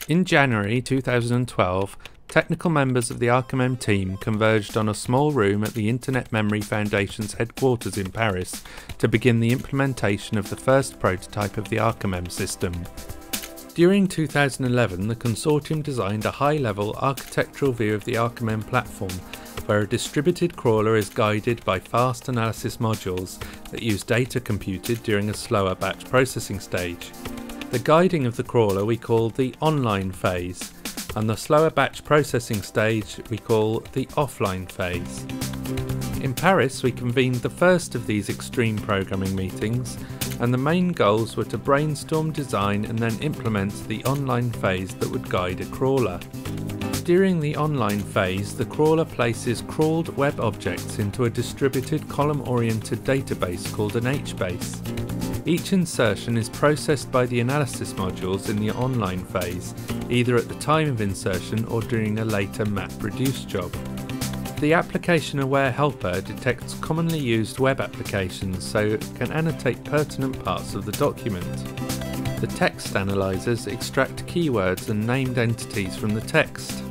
In January 2012, technical members of the ARCOMEM team converged on a small room at the Internet Memory Foundation's headquarters in Paris to begin the implementation of the first prototype of the ARCOMEM system. During 2011, the consortium designed a high-level architectural view of the ARCOMEM platform, where a distributed crawler is guided by fast analysis modules that use data computed during a slower batch processing stage. The guiding of the crawler we call the online phase, and the slower batch processing stage we call the offline phase. In Paris, we convened the first of these extreme programming meetings, and the main goals were to brainstorm, design and then implement the online phase that would guide a crawler. During the online phase, the crawler places crawled web objects into a distributed column-oriented database called an HBase. Each insertion is processed by the analysis modules in the online phase, either at the time of insertion or during a later MapReduce job. The application-aware helper detects commonly used web applications so it can annotate pertinent parts of the document. The text analyzers extract keywords and named entities from the text.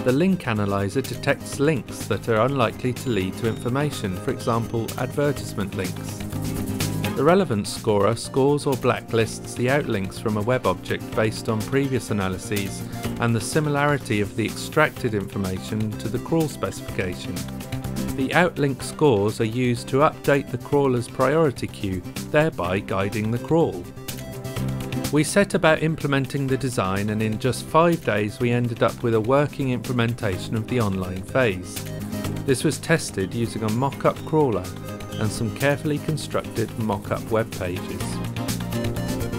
The link analyzer detects links that are unlikely to lead to information, for example, advertisement links. The relevance scorer scores or blacklists the outlinks from a web object based on previous analyses and the similarity of the extracted information to the crawl specification. The outlink scores are used to update the crawler's priority queue, thereby guiding the crawl. We set about implementing the design, and in just 5 days we ended up with a working implementation of the online phase. This was tested using a mock-up crawler and some carefully constructed mock-up web pages.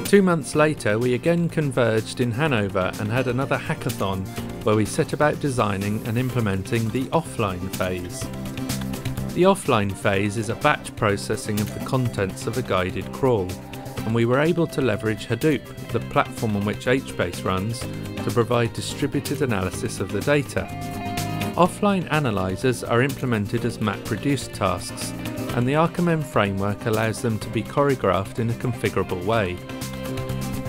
2 months later, we again converged in Hanover and had another hackathon where we set about designing and implementing the offline phase. The offline phase is a batch processing of the contents of a guided crawl, and we were able to leverage Hadoop, the platform on which HBase runs, to provide distributed analysis of the data. Offline analyzers are implemented as MapReduce tasks, and the ARCOMEM framework allows them to be choreographed in a configurable way.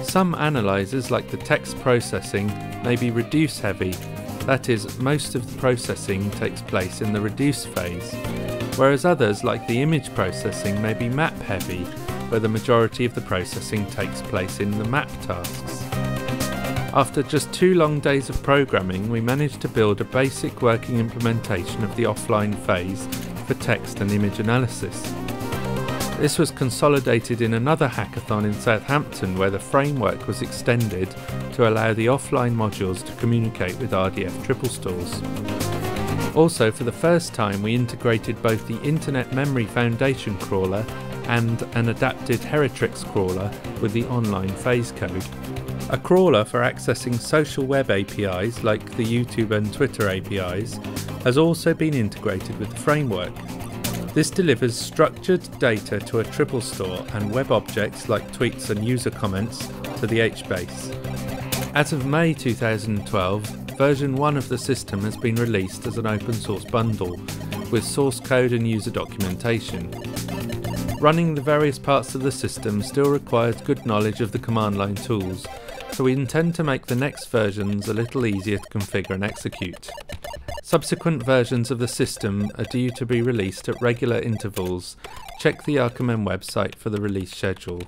Some analyzers, like the text processing, may be reduce heavy, that is, most of the processing takes place in the reduce phase, whereas others, like the image processing, may be map heavy, where the majority of the processing takes place in the map tasks. After just 2 long days of programming, we managed to build a basic working implementation of the offline phase for text and image analysis. This was consolidated in another hackathon in Southampton, where the framework was extended to allow the offline modules to communicate with RDF triple stores. Also, for the first time, we integrated both the Internet Memory Foundation crawler and an adapted Heritrix crawler with the online phase code. A crawler for accessing social web APIs like the YouTube and Twitter APIs has also been integrated with the framework. This delivers structured data to a triple store and web objects like tweets and user comments to the HBase. As of May 2012, version 1 of the system has been released as an open source bundle with source code and user documentation. Running the various parts of the system still requires good knowledge of the command line tools, so we intend to make the next versions a little easier to configure and execute. Subsequent versions of the system are due to be released at regular intervals. Check the ARCOMEM website for the release schedule.